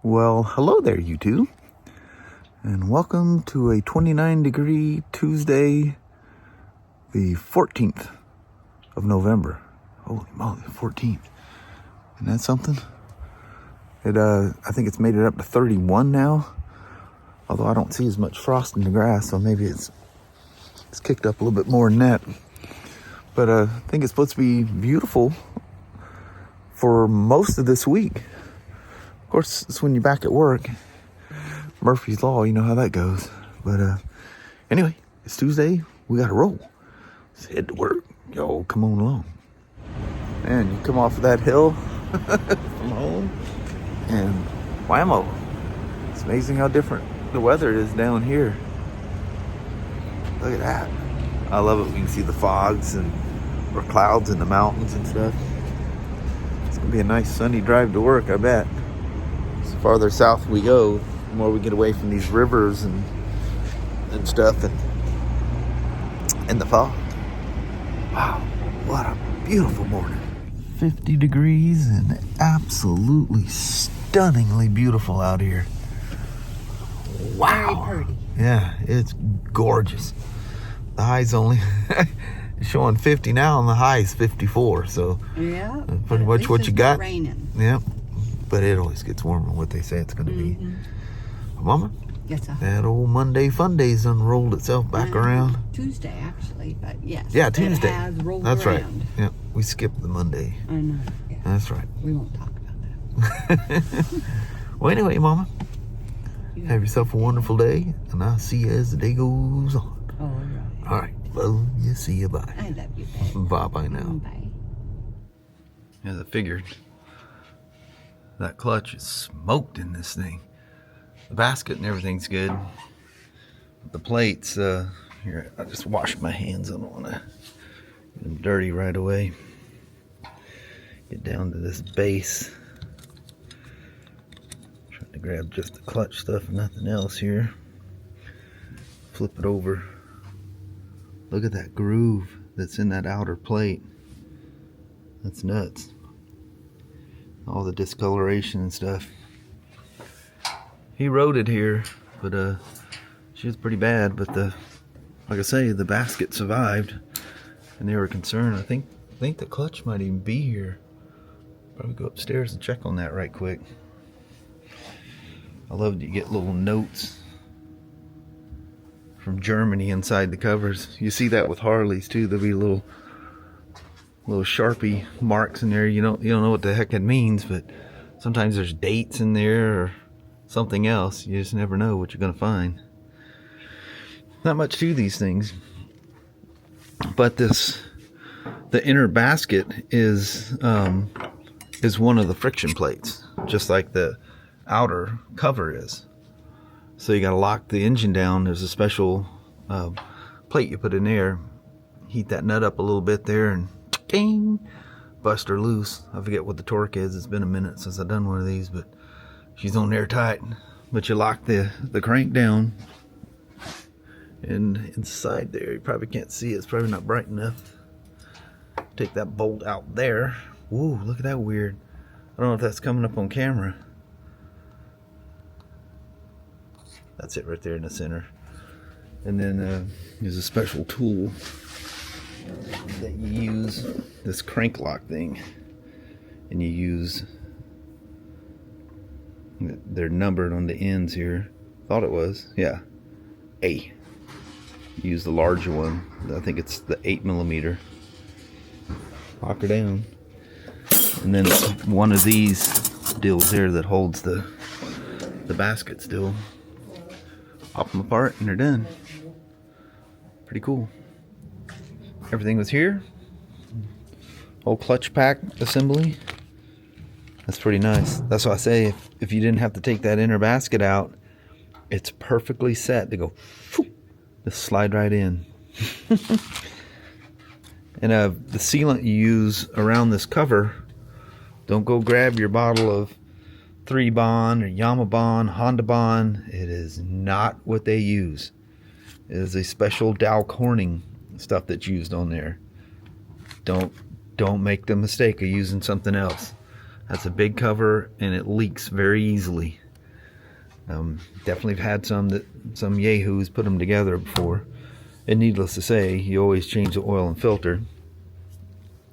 Well, hello there, you two, and welcome to a 29-degree Tuesday, the 14th of November. Holy moly, 14th. Isn't that something? I think it's made it up to 31 now, although I don't see as much frost in the grass, so maybe it's kicked up a little bit more than that. But I think it's supposed to be beautiful for most of this week. Of course, it's when you're back at work. Murphy's Law, you know how that goes. But anyway, it's Tuesday. We got to roll. Let's head to work. Yo, come on along. Man, you come off of that hill from home, and whammo. It's amazing how different the weather is down here. Look at that. I love it. We can see the fogs or clouds in the mountains and stuff. It's going to be a nice sunny drive to work, I bet. The farther south we go, the more we get away from these rivers and stuff and the fog. Wow, what a beautiful morning. 50 degrees and absolutely stunningly beautiful out here. Wow. Very pretty. Yeah, it's gorgeous. The high's only showing 50 now, and the high is 54. So yeah, pretty much what you got. Raining. Yeah, but it always gets warmer. What they say it's going to be. Mama. Yes, sir. That old Monday Fun Day's unrolled itself back around. Tuesday, actually, but yes. Yeah, Tuesday. It has rolled That's around. right. Yeah, we skipped the Monday. I know. Yeah. That's right. We won't talk about that. Well, anyway, Mama, have yourself a wonderful day, and I'll see you as the day goes on. All right. All right. Love you. See you. Bye. I love you, babe. Bye now. Bye. As I figured, that clutch is smoked in this thing. The basket and everything's good. The plates, here, I just washed my hands. I don't want to get them dirty right away. Get down to this base. Trying to grab just the clutch stuff and nothing else here. Flip it over. Look at that groove that's in that outer plate. That's nuts. All the discoloration and stuff. He rode it here, but she was pretty bad. But like I say, the basket survived, and they were concerned. I think the clutch might even be here. Probably go upstairs and check on that right quick. I love that you get little notes from Germany inside the covers. You see that with Harleys too. There'll be little Sharpie marks in there. You don't know what the heck it means, but sometimes there's dates in there or something else. You just never know what you're gonna find. Not much to these things, but the inner basket is one of the friction plates, just like the outer cover is. So you got to lock the engine down. There's a special plate you put in there. Heat that nut up a little bit there, and ding, bust her loose. I forget what the torque is. It's been a minute since I've done one of these, but she's on there tight. But you lock the crank down, and inside there, you probably can't see it. It's probably not bright enough. Take that bolt out there. Ooh, look at that weird. I don't know if that's coming up on camera. That's it right there in the center. And then there's a special tool that you use, this crank lock thing, and you use, they're numbered on the ends here. Thought it was, yeah, A. Use the larger one. I think it's the 8mm. Lock her down, and then it's one of these deals here that holds the basket still. Pop them apart and they're done. Pretty cool. Everything was here. Whole clutch pack assembly. That's pretty nice. That's why I say if you didn't have to take that inner basket out, it's perfectly set to go just slide right in. And the sealant you use around this cover, don't go grab your bottle of 3-Bond or Yamaha Bond, Honda Bond. It is not what they use. It is a special Dow Corning stuff that's used on there. Don't make the mistake of using something else. That's a big cover and it leaks very easily. Definitely had some yahoos put them together before. And needless to say, you always change the oil and filter,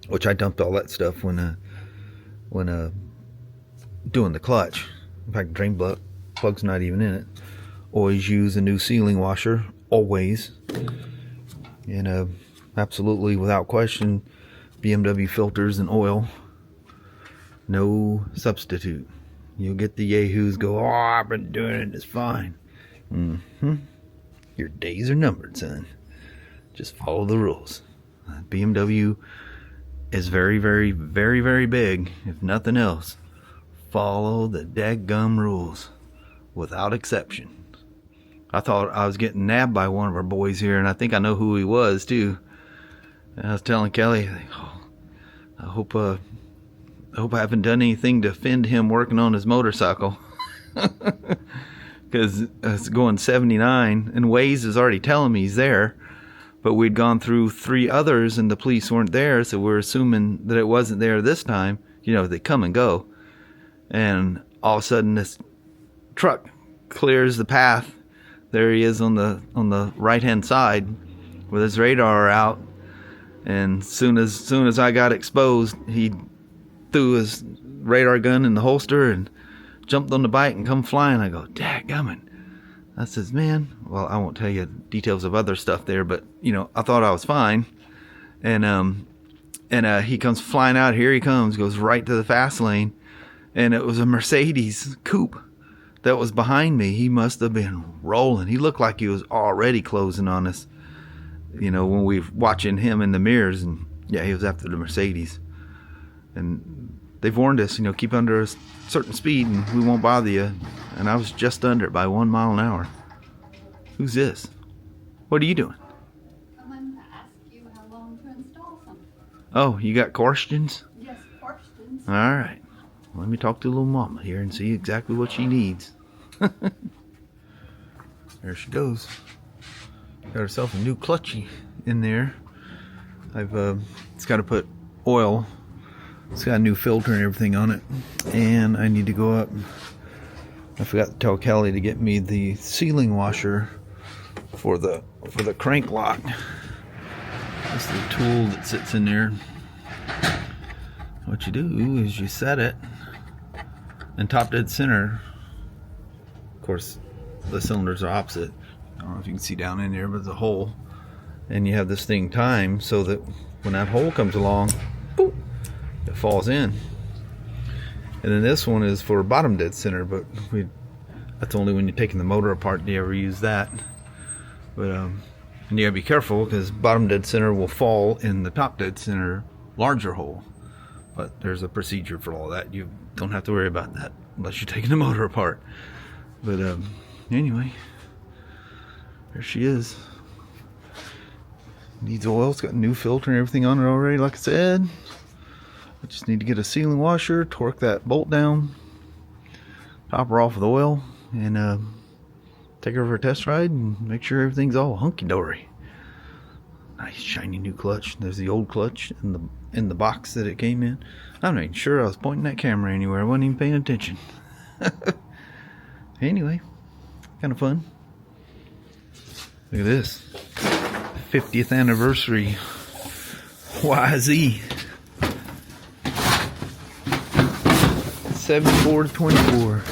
which I dumped all that stuff when doing the clutch. In fact, drain plug's not even in it. Always use a new sealing washer, always. And absolutely, without question, BMW filters and oil, no substitute. You'll get the yahoos go, oh, I've been doing it, it's fine. Your days are numbered, son. Just follow the rules. BMW is very, very, very, very big. If nothing else, follow the dadgum rules without exception. I thought I was getting nabbed by one of our boys here, and I think I know who he was too. And I was telling Kelly, oh, I hope I haven't done anything to offend him working on his motorcycle. Because it's going 79, and Waze is already telling me he's there. But we'd gone through 3 others, and the police weren't there, so we're assuming that it wasn't there this time. You know, they come and go. And all of a sudden, this truck clears the path. There he is on the right-hand side with his radar out. And soon as I got exposed, he threw his radar gun in the holster and jumped on the bike and come flying. I go, dadgummit. I says, man, well, I won't tell you details of other stuff there, but, you know, I thought I was fine. And he comes flying out. Here he comes, goes right to the fast lane. And it was a Mercedes coupe that was behind me. He must have been rolling. He looked like he was already closing on us, you know, when we were watching him in the mirrors. And yeah, he was after the Mercedes. And they've warned us, you know, keep under a certain speed and we won't bother you. And I was just under it by 1 mile an hour. Who's this? What are you doing? I wanted to ask you how long to install something. Oh, you got questions? Yes, questions. All right. Let me talk to little mama here and see exactly what she needs. There she goes. Got herself a new clutchy in there. It's got to put oil. It's got a new filter and everything on it. And I need to go up. I forgot to tell Kelly to get me the sealing washer for the crank lock. That's the tool that sits in there. What you do is you set it and top dead center. Of course, the cylinders are opposite. I don't know if you can see down in there, but there's a hole. And you have this thing timed so that when that hole comes along, boop, it falls in. And then this one is for bottom dead center, but that's only when you're taking the motor apart do you ever use that. But and you gotta be careful because bottom dead center will fall in the top dead center larger hole. But there's a procedure for all that. You don't have to worry about that unless you're taking the motor apart. But anyway, there she is. Needs oil. It's got a new filter and everything on it already, like I said. I just need to get a sealing washer, torque that bolt down, top her off with oil, and take her for a test ride and make sure everything's all hunky-dory. Nice shiny new clutch. There's the old clutch in the box that it came in. I'm not even sure I was pointing that camera anywhere. I wasn't even paying attention. Anyway, kind of fun. Look at this. 50th anniversary YZ. 74 to 24.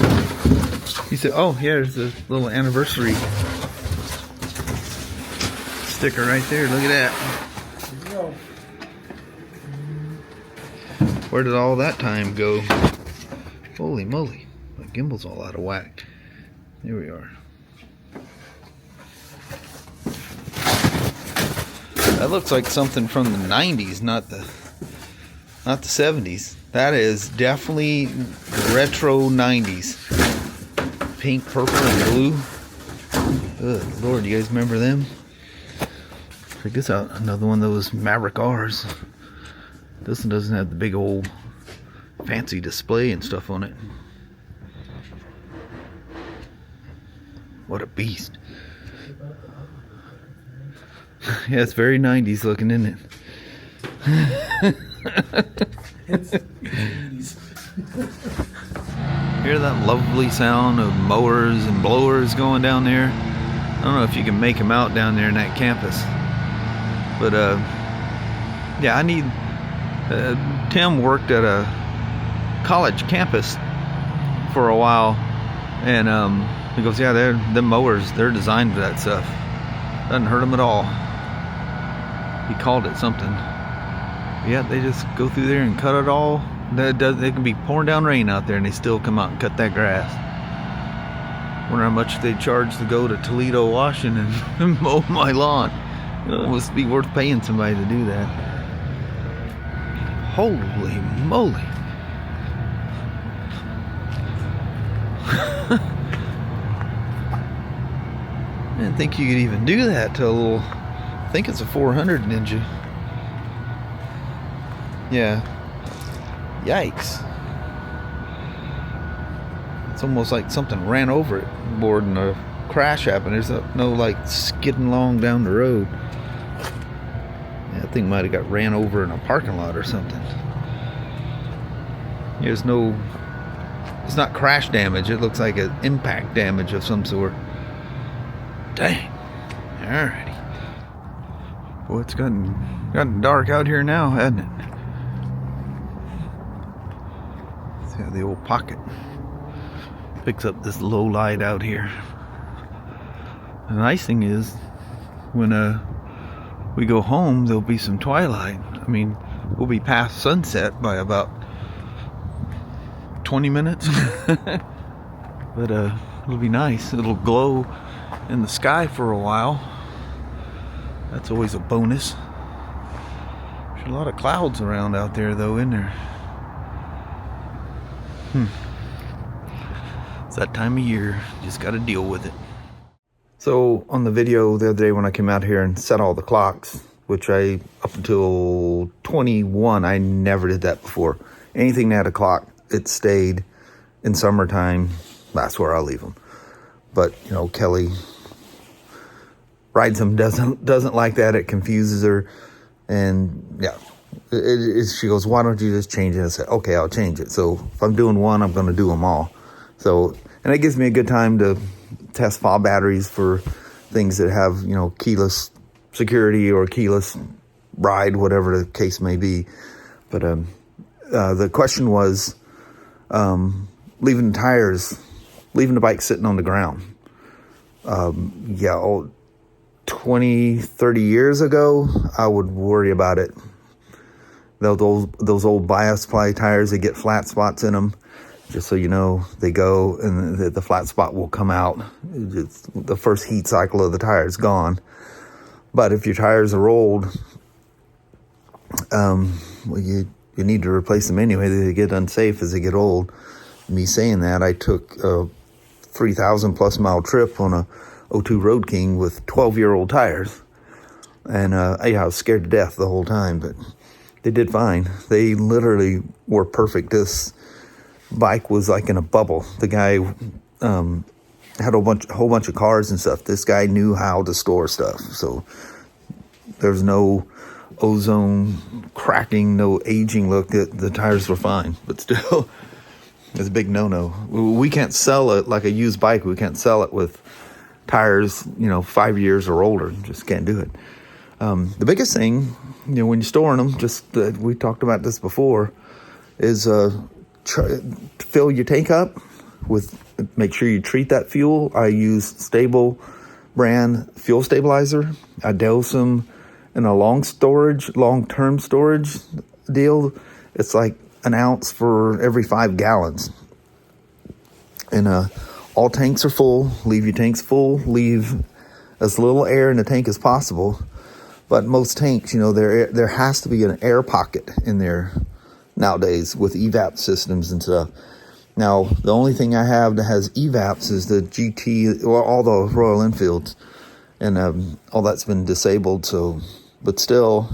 He said, oh, here's the little anniversary sticker right there. Look at that. Where did all that time go? Holy moly. My gimbal's all out of whack. Here we are. That looks like something from the 90s, not the 70s. That is definitely retro 90s. Pink, purple, and blue. Good Lord, you guys remember them? Check this out. Another one of those Maverick R's. This one doesn't have the big old fancy display and stuff on it. What a beast. Yeah, it's very 90s looking, isn't it? It's 80s. Hear that lovely sound of mowers and blowers going down there? I don't know if you can make them out down there in that campus. But yeah, I need... Tim worked at a college campus for a while, and he goes, yeah, the mowers, they're designed for that stuff. Doesn't hurt them at all. He called it something. Yeah, they just go through there and cut it all. They can be pouring down rain out there and they still come out and cut that grass. Wonder how much they charge to go to Toledo, Washington and mow my lawn. It must be worth paying somebody to do that. Holy moly. I didn't think you could even do that to a little... I think it's a 400 Ninja. Yeah. Yikes. It's almost like something ran over it board and a crash happened. There's no like skidding along down the road. Yeah, I think might have got ran over in a parking lot or something. There's no... It's not crash damage. It looks like an impact damage of some sort. Dang. Alrighty. Boy, it's gotten dark out here now, hasn't it? See how the old pocket picks up this low light out here. The nice thing is, when we go home, there'll be some twilight. I mean, we'll be past sunset by about 20 minutes. But it'll be nice. It'll glow in the sky for a while. That's always a bonus. There's a lot of clouds around out there though, isn't there? It's that time of year. Just got to deal with it. So on the video the other day when I came out here and set all the clocks, which I, up until 21, I never did that before. Anything that had a clock, it stayed in summertime. That's where I'll leave them. But, you know, Kelly rides them, doesn't like that. It confuses her. And yeah, she goes, why don't you just change it? I said, okay, I'll change it. So if I'm doing one, I'm going to do them all. So, and it gives me a good time to test fob batteries for things that have, you know, keyless security or keyless ride, whatever the case may be. But the question was leaving the bike sitting on the ground. Yeah, 20, 30 years ago, I would worry about it. Those old bias ply tires, they get flat spots in them. Just so you know, they go and the flat spot will come out. The first heat cycle of the tire is gone. But if your tires are old, well, you need to replace them anyway. They get unsafe as they get old. Me saying that, I took a 3,000 plus mile trip on a 02 Road King with 12-year-old tires. And I was scared to death the whole time, but they did fine. They literally were perfect. This bike was like in a bubble. The guy had a whole bunch of cars and stuff. This guy knew how to store stuff. So there's no ozone cracking, no aging look. The tires were fine, but still, it's a big no-no. We can't sell it like a used bike. We can't sell it with tires, 5 years or older. Just can't do it. The biggest thing, when you're storing them, we talked about this before, is fill your tank up with, make sure you treat that fuel. I use Stable brand fuel stabilizer. I dose them in a long-term storage deal. It's like an ounce for every 5 gallons. And all tanks are full. Leave your tanks full. Leave as little air in the tank as possible. But most tanks, there has to be an air pocket in there nowadays with evap systems and stuff. Now, the only thing I have that has evaps is the GT, or all the Royal Enfields, and all that's been disabled. So, but still,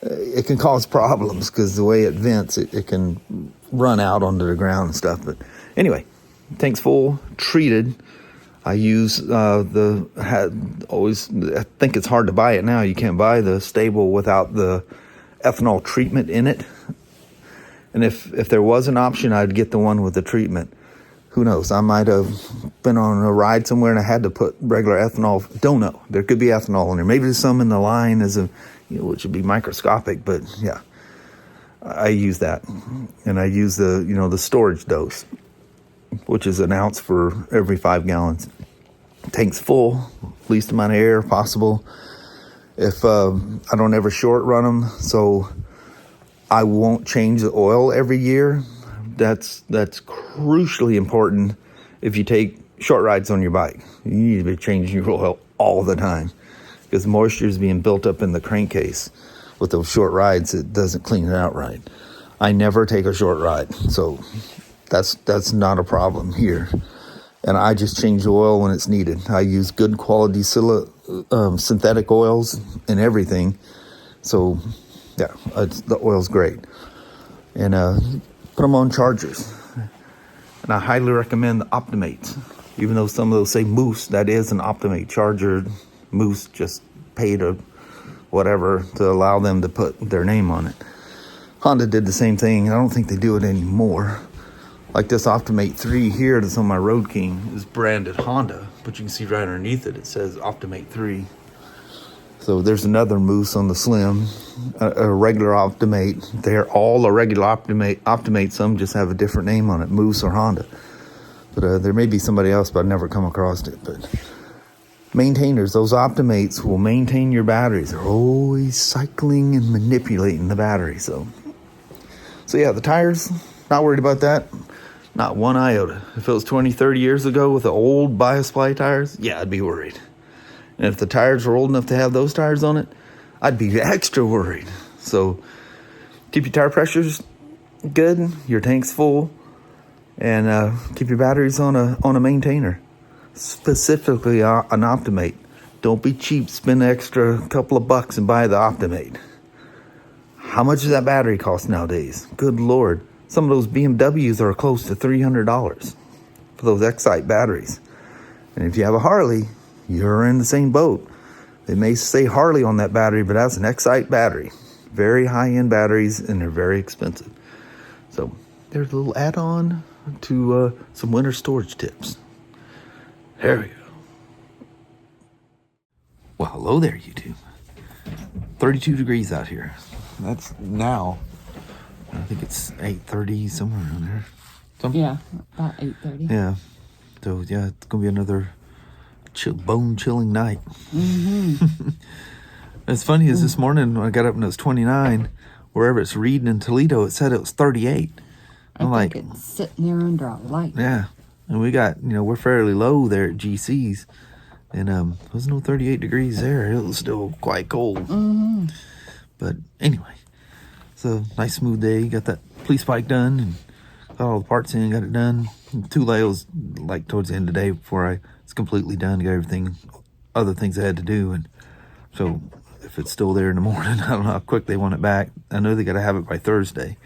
it can cause problems because the way it vents, it can run out onto the ground and stuff. But anyway, tank's full, treated. I use I think it's hard to buy it now. You can't buy the Stable without the ethanol treatment in it. And if there was an option, I'd get the one with the treatment. Who knows? I might have been on a ride somewhere and I had to put regular ethanol. Don't know. There could be ethanol in there. Maybe there's some in the line which would be microscopic, but yeah. I use that. And I use the storage dose, which is an ounce for every 5 gallons. Tank's full, least amount of air possible. If I don't ever short run them, so I won't change the oil every year. That's crucially important if you take short rides on your bike. You need to be changing your oil all the time because moisture is being built up in the crankcase. With those short rides, it doesn't clean it out right. I never take a short ride, so that's not a problem here. And I just change the oil when it's needed. I use good quality synthetic oils and everything. So, yeah, the oil's great. And put them on chargers. And I highly recommend the Optimates. Even though some of those say Moose, that is an Optimate charger. Moose just paid a whatever to allow them to put their name on it. Honda did the same thing. I don't think they do it anymore. Like this Optimate 3 here that's on my Road King is branded Honda, but you can see right underneath it, it says Optimate 3. So there's another Moose on the Slim, a regular Optimate. They're all a regular Optimate. Some just have a different name on it, Moose or Honda. But there may be somebody else, but I've never come across it. But maintainers, those Optimates will maintain your batteries. They're always cycling and manipulating the battery. So yeah, the tires, not worried about that. Not one iota. If it was 20, 30 years ago with the old Biosply tires, yeah, I'd be worried. And if the tires were old enough to have those tires on it, I'd be extra worried. So keep your tire pressures good, your tank's full, and keep your batteries on a maintainer. Specifically an Optimate. Don't be cheap, spend an extra couple of bucks and buy the Optimate. How much does that battery cost nowadays? Good Lord. Some of those BMWs are close to $300 for those Excite batteries. And if you have a Harley, you're in the same boat. They may say Harley on that battery, but that's an Excite battery. Very high-end batteries, and they're very expensive. So there's a little add-on to some winter storage tips. There we go. Well, hello there, YouTube. 32 degrees out here. That's now. I think it's 8:30, somewhere around there. Yeah, about 8:30. Yeah. So, yeah, it's going to be another bone-chilling night. Mm-hmm. It's funny is this morning when I got up and it was 29, wherever it's reading in Toledo, it said it was 38. I think it's sitting there under a light. Yeah. And we got, we're fairly low there at GC's. And there was no 38 degrees there. It was still quite cold. Mm-hmm. But anyway, it's a nice smooth day. Got that police bike done and got all the parts in, got it done. And Toledo was like towards the end of the day before I was completely done, got everything, other things I had to do. And so if it's still there in the morning, I don't know how quick they want it back. I know they got to have it by Thursday.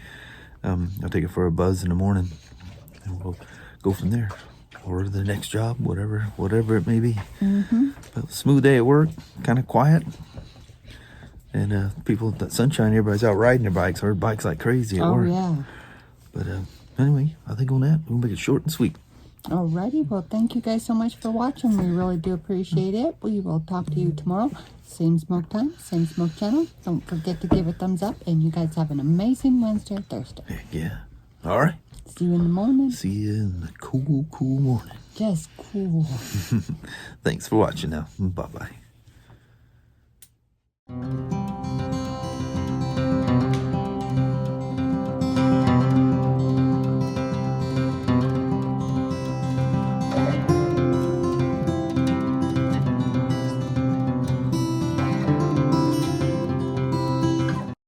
I'll take it for a buzz in the morning and we'll go from there. Or the next job, whatever it may be. Mm-hmm. But smooth day at work, kind of quiet. And people, that sunshine, everybody's out riding their bikes. Or bikes like crazy at work. Oh, yeah. But anyway, I think on that, we'll make it short and sweet. Alrighty, well, thank you guys so much for watching. We really do appreciate it. We will talk to you tomorrow. Same smoke time, same smoke channel. Don't forget to give a thumbs up. And you guys have an amazing Wednesday or Thursday. Heck yeah. All right. See you in the morning. See you in the cool morning. Just cool. Thanks for watching now. Bye-bye.